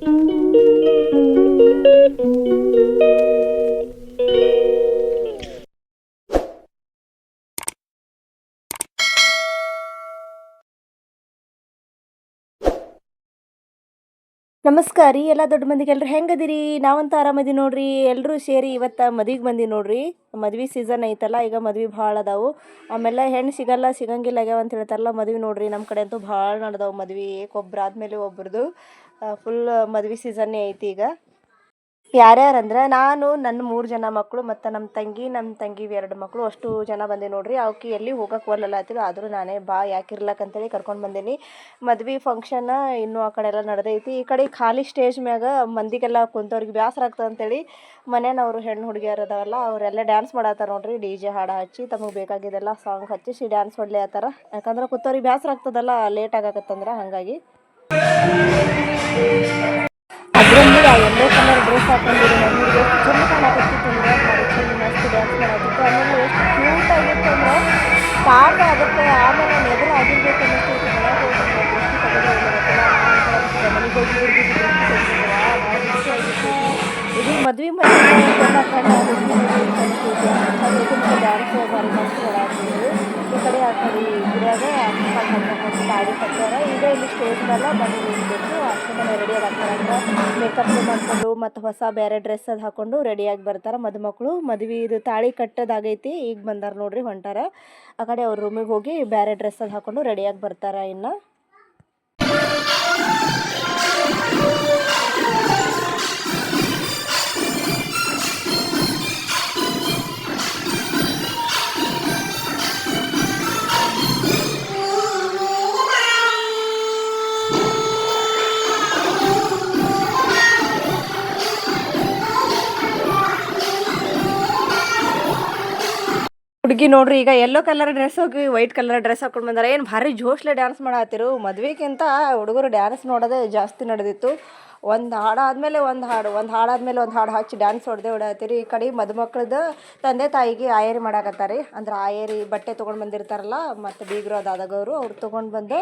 ನಮಸ್ಕಾರ ರೀ ಎಲ್ಲ ದೊಡ್ಡ ಮಂದಿಗೆ ಎಲ್ಲರೂ ಹೆಂಗದಿರಿ? ನಾವಂತೂ ಆರಾಮದಿ ನೋಡ್ರಿ. ಎಲ್ಲರೂ ಸೇರಿ ಇವತ್ತು ಮದುವೆಗೆ ಬಂದಿ ನೋಡ್ರಿ. ಮದ್ವೆ ಸೀಸನ್ ಐತಲ್ಲ, ಈಗ ಮದ್ವೆ ಭಾಳ ಅದಾವು. ಆಮೇಲೆ ಹೆಣ್ಣು ಸಿಗಂಗಿಲ್ಲ ಆಗ್ಯಾವ ಅಂತ ಹೇಳ್ತಾರಲ್ಲ, ಮದ್ವೆ ನೋಡ್ರಿ ನಮ್ಮ ಕಡೆ ಅಂತೂ ಭಾಳ ನಡೆದವು ಮದ್ವೆ. ಒಬ್ರು ಆದಮೇಲೆ ಒಬ್ರದ್ದು ಫುಲ್ ಮದ್ವೆ ಸೀಸನ್ನೇ ಐತಿ ಈಗ. ಯಾರ್ಯಾರಂದ್ರೆ ನಾನು, ನನ್ನ 3 ಜನ ಮಕ್ಕಳು ಮತ್ತು ನಮ್ಮ ತಂಗಿ 2 ಮಕ್ಕಳು, ಅಷ್ಟು ಜನ ಬಂದೆ ನೋಡ್ರಿ. ಅವಕ್ಕೆ ಎಲ್ಲಿ ಹೋಗಕ್ಕೆ ಒಲ್ಲತ್ತಿದ್ರು, ಆದರೂ ನಾನೇ ಬಾ ಯಾಕಿರ್ಲಕ್ಕಂತೇಳಿ ಕರ್ಕೊಂಡು ಬಂದೇನಿ. ಮದ್ವೆ ಫಂಕ್ಷನ್ ಇನ್ನೂ ಆ ಕಡೆ ಎಲ್ಲ ನಡೆದೈತಿ. ಈ ಕಡೆ ಖಾಲಿ ಸ್ಟೇಜ್ ಮ್ಯಾಗ ಮಂದಿಗೆಲ್ಲ ಕುಂತವ್ರಿಗೆ ಬೇಸರ ಆಗ್ತದೆ ಅಂತೇಳಿ ಮನೆಯವರು ಹೆಣ್ಣು ಹುಡುಗಿಯರು ಅದಾವಲ್ಲ ಅವರೆಲ್ಲ ಡ್ಯಾನ್ಸ್ ಮಾಡತ್ತಾರ ನೋಡ್ರಿ. DJ ಹಾಡು ಹಚ್ಚಿ ತಮಗೆ ಬೇಕಾಗಿದ್ದೆಲ್ಲ ಸಾಂಗ್ ಹಚ್ಚಿಸಿ ಡ್ಯಾನ್ಸ್ ಹೊಡ್ಲಿತ್ತಾರ. ಯಾಕಂದ್ರೆ ಕೂತವ್ರಿಗೆ ಬೇಸರ ಆಗ್ತದಲ್ಲ ಲೇಟ್ ಆಗತ್ತಂದ್ರೆ, ಹಾಗಾಗಿ ಅದರಲ್ಲಿ ಆ ಯೆಲ್ಲೋ ಕಲರ್ ಡ್ರೆಸ್ ಹಾಕೊಂಡಿರೋ ನಮಗೆ ಎಷ್ಟು ಚಂದ ಕಾಣಕತ್ತಿತ್ತು ಅಂದ್ರೆ, ಮಸ್ತ್ ಡ್ಯಾನ್ಸ್ ಮಾಡತ್ತಿತ್ತು. ಆಮೇಲೆ ಎಷ್ಟು ಕ್ಯೂಟ್ ಆಗಿತ್ತು ಅಂದ್ರೆ ಪಾಪ ಅದಕ್ಕೆ ಆಮೇಲೆ ನೆಗರು ಆಗಿರ್ಬೇಕು ಅನ್ನಿಸ್ತೈತಿ. ಮನೆಗೆ ಹೋಗಿ ದೃಷ್ಟಿ ತೆಗೆದು ಮನೆಗೆ ಹೋಗಿ ಇದು ಮದ್ವೆ ಮನೆಯೆಲ್ಲ ಕಡೆ ಡ್ಯಾನ್ಸ್ ಭಾರಿ ಮಸ್ತ್ ಮಾಡಾಕ್ತಿದ್ರು. ಈ ಕಡೆ ಆ ಕಡೆ ಗುಡಿಯಾಗ ಹಾಕೊಂಡು ತಾಳಿ ಕಟ್ಟಾರ. ಈಗ ಇಲ್ಲಿ ಸ್ಟೇಜ್ ಮೇಲೆ ಬಂದು ನಿಲ್ಬೇಕು. ಅಷ್ಟು ಮನೆ ರೆಡಿ ಆಗ್ತಾರಂದ್ರೆ ಮೇಕಪ್ ಮಾಡ್ಕೊಂಡು ಮತ್ತು ಹೊಸ ಬೇರೆ ಡ್ರೆಸ್ ಅದು ಹಾಕೊಂಡು ರೆಡಿಯಾಗಿ ಬರ್ತಾರೆ ಮದುಮಕ್ಕಳು. ಮದುವೆ ಇದು ತಾಳಿ ಕಟ್ಟೋದಾಗೈತಿ, ಈಗ ಬಂದಾರ ನೋಡ್ರಿ, ಹೊಂಟಾರ. ಆ ಕಡೆ ಅವ್ರ ರೂಮಿಗೆ ಹೋಗಿ ಬೇರೆ ಡ್ರೆಸ್ ಅದು ಹಾಕೊಂಡು ರೆಡಿಯಾಗಿ ಬರ್ತಾರೆ. ಇನ್ನು ಹುಡುಗಿ ನೋಡ್ರಿ, ಈಗ ಯೆಲ್ಲೋ ಕಲರ್ ಡ್ರೆಸ್ ಹೋಗಿ ವೈಟ್ ಕಲರ್ ಡ್ರೆಸ್ ಹಾಕೊಂಡು ಬಂದಾರೆ. ಏನು ಭಾರಿ ಜೋಶ್ಲೆ ಡ್ಯಾನ್ಸ್ ಮಾಡತ್ತಿರು. ಮದುವೆಗಿಂತ ಹುಡುಗರು ಡ್ಯಾನ್ಸ್ ನೋಡೋದೇ ಜಾಸ್ತಿ ನಡೆದಿತ್ತು. ಒಂದು ಹಾಡಾದ್ಮೇಲೆ ಒಂದು ಹಾಡು ಹಚ್ಚಿ ಡ್ಯಾನ್ಸ್ ಹೊಡತ್ತೀರಿ. ಈ ಕಡೆ ಮದುಮಕ್ಳದ್ದು ತಂದೆ ತಾಯಿಗೆ ಆಯೇರಿ ಮಾಡಾಕತ್ತಾರೆ. ಅಂದ್ರೆ ಆಯೇರಿ ಬಟ್ಟೆ ತೊಗೊಂಡು ಬಂದಿರ್ತಾರಲ್ಲ, ಮತ್ತು ಬೀಗರು ಅದಾದಗವರು ಅವ್ರು ತೊಗೊಂಡು ಬಂದು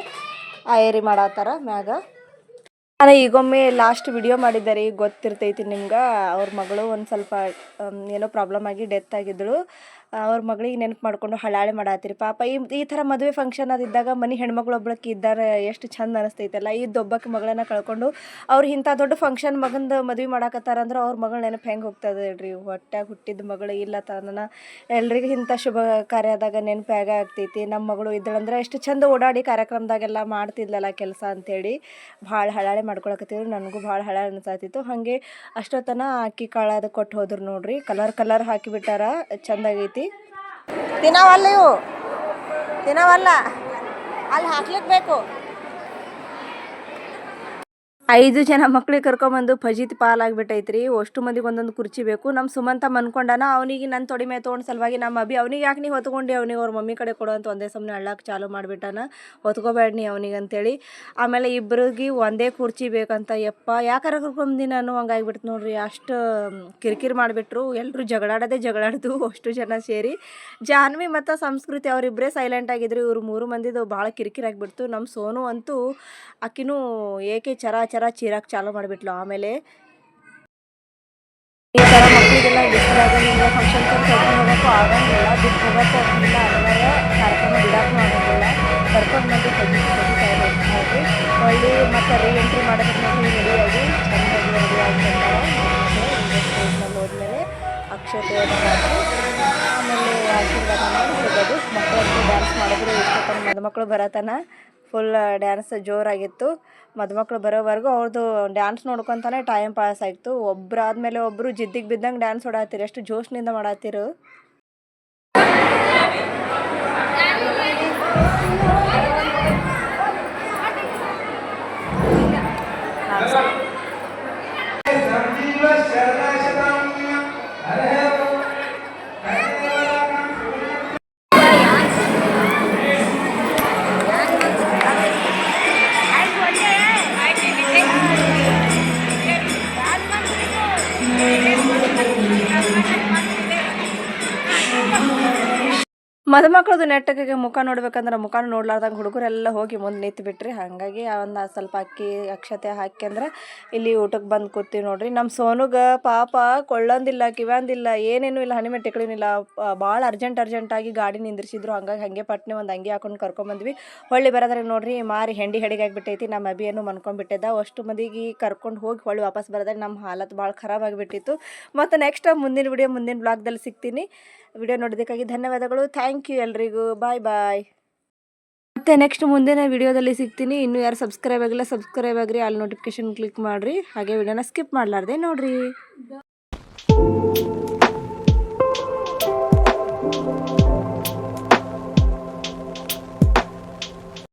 ಆಯೇರಿ ಮಾಡತ್ತಾರ ಮ್ಯಾಗ. ನಾನು ಈಗೊಮ್ಮೆ ಲಾಸ್ಟ್ ವಿಡಿಯೋ ಮಾಡಿದ್ದಾರೆ, ಗೊತ್ತಿರ್ತೈತಿ ನಿಮ್ಗೆ. ಅವ್ರ ಮಗಳು ಒಂದು ಸ್ವಲ್ಪ ಏನೋ ಪ್ರಾಬ್ಲಮ್ ಆಗಿ ಡೆತ್ ಆಗಿದ್ದಳು. ಅವ್ರ ಮಗಳಿಗೆ ನೆನಪು ಮಾಡಿಕೊಂಡು ಹಳಾಳೆ ಮಾಡತ್ತೀರಿ. ಪಾಪ ಈ ಥರ ಮದುವೆ ಫಂಕ್ಷನ್ ಅದಿದ್ದಾಗ ಮನೆ ಹೆಣ್ಮಕ್ಳು ಒಬ್ಬಳಕ್ಕೆ ಇದ್ದಾರೆ, ಎಷ್ಟು ಚಂದ ಅನಿಸ್ತೈತಲ್ಲ. ಒಬ್ಬಕ್ಕೆ ಮಗಳನ್ನ ಕಳ್ಕೊಂಡು ಅವ್ರು ಇಂಥ ದೊಡ್ಡ ಫಂಕ್ಷನ್ ಮಗಂದು ಮದುವೆ ಮಾಡಾಕತ್ತಾರಂದ್ರೆ ಅವ್ರ ಮಗಳು ನೆನಪು ಹೆಂಗೆ ಹೋಗ್ತದೆ ಹೇಳ್ರಿ. ಹೊಟ್ಟಾಗ ಹುಟ್ಟಿದ ಮಗಳು ಇಲ್ಲ ತನ್ನ ಎಲ್ರಿಗೂ ಇಂಥ ಶುಭ ಕಾರ್ಯದಾಗ ನೆನಪು ಹೇಗೆ ಆಗ್ತೈತಿ. ನಮ್ಮ ಮಗಳು ಇದ್ದಳಂದ್ರೆ ಎಷ್ಟು ಚಂದ ಓಡಾಡಿ ಕಾರ್ಯಕ್ರಮದಾಗೆಲ್ಲ ಮಾಡ್ತಿದ್ಲಲ್ಲ ಕೆಲಸ ಅಂಥೇಳಿ ಭಾಳ ಹಳಾಳೆ ಮಾಡ್ಕೊಳಕತ್ತಿದ್ರು. ನನಗೂ ಭಾಳ ಹಳಾಳೆ ಅನ್ಸಾತಿತ್ತು. ಹಾಗೆ ಅಷ್ಟೊತ್ತನ ಅಕ್ಕಿ ಕಾಳದು ಕೊಟ್ಟು ಹೋದ್ರು ನೋಡ್ರಿ. ಕಲರ್ ಹಾಕಿಬಿಟ್ಟಾರ, ಚಂದಾಗೈತಿ. ತಿನ್ನವಲ್ಲ ಅಲ್ಲಿ ಹಾಕ್ಲಿಕ್ಕೆ ಬೇಕು. 5 ಜನ ಮಕ್ಳಿಗೆ ಕರ್ಕೊಂಬಂದು ಫಜೀತಿ ಪಾಲಾಗಿಬಿಟ್ಟೈತ್ರಿ. ಅಷ್ಟು ಮಂದಿಗೆ ಒಂದೊಂದು ಕುರ್ಚಿ ಬೇಕು. ನಮ್ಮ ಸುಮಂತ ಮನ್ಕೊಂಡಾನ, ಅವನಿಗೆ ನನ್ನ ತೊಡಿ ಮೇಲೆ ತೊಗೊಂಡು ಸಲುವಾಗಿ ನಮ್ಮ ಅಭಿ ಅವನಿಗೆ ಯಾಕೆ ನೀವು ಹೊತ್ಕೊಂಡು ಅವನಿಗೆ ಅವ್ರ ಮಮ್ಮಿ ಕಡೆ ಕೊಡು ಅಂತ ಒಂದೇ ಸಮನೆ ಅಳ್ಳಕ್ಕೆ ಚಾಲು ಮಾಡಿಬಿಟ್ಟಾನ. ಹೊತ್ಕೋಬೇಡ ನೀ ಅವನಿಗೆ ಅಂತೇಳಿ. ಆಮೇಲೆ ಇಬ್ಬರಿಗೆ ಒಂದೇ ಕುರ್ಚಿ ಬೇಕಂತ. ಯಪ್ಪ ಯಾಕಾರ ಕರ್ಕೊಂಬಂದಿ ನಾನು, ಹಂಗಾಗಿಬಿಡ್ತು ನೋಡ್ರಿ. ಅಷ್ಟು ಕಿರಿಕಿರಿ ಮಾಡಿಬಿಟ್ರು. ಎಲ್ಲರೂ ಜಗಳಾಡ್ದು ಅಷ್ಟು ಜನ ಸೇರಿ. ಜಾನ್ವಿ ಮತ್ತು ಸಂಸ್ಕೃತಿ ಅವರಿಬ್ಬರೇ ಸೈಲೆಂಟ್ ಆಗಿದ್ರು. ಇವರು 3 ಮಂದಿದು ಭಾಳ ಕಿರಿಕಿರಿ ಆಗಿಬಿಡ್ತು. ನಮ್ಮ ಸೋನು ಅಂತೂ ಆಕಿನೂ ಏಕೆ ಚರ ಚೀರಾಕ್ ಚಾಲು ಮಾಡಿಬಿಟ್ಲು. ಆಮೇಲೆ ಈ ಥರ ಮಕ್ಕಳಿಗೆಲ್ಲ ಬಿಸಿಲಾಗ ಫಂಕ್ಷನ್ ಕರ್ಕೊಂಡು ಹೋಗೋಕ್ಕೂ ಆಗಂಗಿಲ್ಲ, ಬಿಟ್ಟು ಹೋಗೋಕ್ಕೂ ಆಗಂಗಿಲ್ಲ, ಅನಿವಾರ್ಯ ಕಾರ್ಯಕ್ರಮ ಬಿಡೋಕ್ಕೂ ಆಗಂಗಿಲ್ಲ. ಕರ್ಕೊಂಡು ಬಂದು ನೋಡ್ರಿ. ಒಳ್ಳೆ ಮತ್ತು ರೀಎಂಟ್ರಿ ಮಾಡೋದಕ್ಕೆ ನೋಡಿ ರೆಡಿಯಾಗಿ ಚೆಂದಾಗಿ ರೆಡಿಯಾಗಿ ಬಂದಾರ. ಹೋದ್ಮೇಲೆ ಅಕ್ಷತೆಯನ್ನು ಹಾಕಿ ಆಮೇಲೆ ಆಶೀರ್ವಾದ ಮಾಡಿ ಹೋಗೋದು. ಮಕ್ಕಳಂತೂ ಡ್ಯಾನ್ಸ್ ಮಾಡಿದ್ರು. ಇಷ್ಟೊತ್ತನ ಮದುಮಕ್ಕಳು ಬರತನ ಫುಲ್ ಡ್ಯಾನ್ಸ್ ಜೋರಾಗಿತ್ತು. ಮದುಮಕ್ಳು ಬರೋವರೆಗೂ ಅವ್ರದ್ದು ಡ್ಯಾನ್ಸ್ ನೋಡ್ಕೊತಾನೆ ಟೈಮ್ ಪಾಸ್ ಆಯಿತು. ಒಬ್ಬರಾದ್ಮೇಲೆ ಒಬ್ಬರು ಜಿದ್ದಿಗೆ ಬಿದ್ದಂಗೆ ಡ್ಯಾನ್ಸ್ ಹೊಡಾತಿರು, ಎಷ್ಟು ಜೋಶ್ನಿಂದ ಮಾಡಾತಿರು. ಮದುಮಕ್ಳದು ನೆಟ್ಟಗೆ ಮುಖ ನೋಡ್ಬೇಕಂದ್ರೆ ಮುಖನೂ ನೋಡ್ಲಾರ್ದಂಗೆ ಹುಡುಗರೆಲ್ಲ ಹೋಗಿ ಮುಂದೆ ನಿಂತು ಬಿಟ್ರಿ. ಹಾಗಾಗಿ ಒಂದು ಸ್ವಲ್ಪ ಅಕ್ಕಿ ಅಕ್ಷತೆ ಹಾಕ್ಯಂದ್ರೆ ಇಲ್ಲಿ ಊಟಕ್ಕೆ ಬಂದು ಕೂತೀವಿ ನೋಡ್ರಿ. ನಮ್ಮ ಸೋನುಗೆ ಪಾಪ ಕೊಳ್ಳೊಂದಿಲ್ಲ ಕಿವ್ಯಾಂದಿಲ್ಲ ಏನೇನೂ ಇಲ್ಲ, ಹಣಿಮೆ ಟಿಕ್ಳಿನಿಲ್ಲ. ಭಾಳ ಅರ್ಜೆಂಟಾಗಿ ಗಾಡಿ ನಿಂದ್ರಿಸಿದ್ರು. ಹಂಗಾಗಿ ಹಾಗೆ ಪಟ್ನೆ ಒಂದು ಅಂಗಿ ಹಾಕೊಂಡು ಕರ್ಕೊಂಬಂದ್ವಿ. ಹೊಳ್ಳಿ ಬರೋದ್ರಾಗ ನೋಡ್ರಿ ಮಾರಿ ಹೆಡಿಗೆ ಆಗಿಬಿಟ್ಟೈತಿ. ನಮ್ಮ ಅಭಿಯನ್ನು ಮನ್ಕೊಂಡ್ಬಿಟ್ಟಿದ್ದ. ಅಷ್ಟು ಮಂದಿಗೆ ಕರ್ಕೊಂಡು ಹೋಗಿ ಹೊಳ್ಳಿ ವಾಪಸ್ ಬರೋದಾಗ ನಮ್ಮ ಹಾಲತ್ ಭಾಳ ಖರಾಬ್ ಆಗಿಬಿಟ್ಟಿತ್ತು. ಮತ್ತು ನೆಕ್ಸ್ಟ್ ಮುಂದಿನ ವಿಡಿಯೋ ಮುಂದಿನ ಬ್ಲಾಗ್ದಲ್ಲಿ ಸಿಗ್ತೀನಿ. ವಿಡಿಯೋ ನೋಡೋದಕ್ಕಾಗಿ ಧನ್ಯವಾದಗಳು. ಥ್ಯಾಂಕ್ ಯು ಎಲ್ರಿಗೂ. ಬಾಯ್. ಮತ್ತು ನೆಕ್ಸ್ಟ್ ಮುಂದಿನ ವಿಡಿಯೋದಲ್ಲಿ ಸಿಗ್ತೀನಿ. ಇನ್ನೂ ಯಾರು ಸಬ್ಸ್ಕ್ರೈಬ್ ಆಗಿಲ್ಲ ಸಬ್ಸ್ಕ್ರೈಬ್ ಆಗಿರಿ, ಅಲ್ಲಿ ನೋಟಿಫಿಕೇಶನ್ ಕ್ಲಿಕ್ ಮಾಡಿರಿ. ಹಾಗೆ ವಿಡಿಯೋನ ಸ್ಕಿಪ್ ಮಾಡಲಾರ್ದೆ ನೋಡಿರಿ.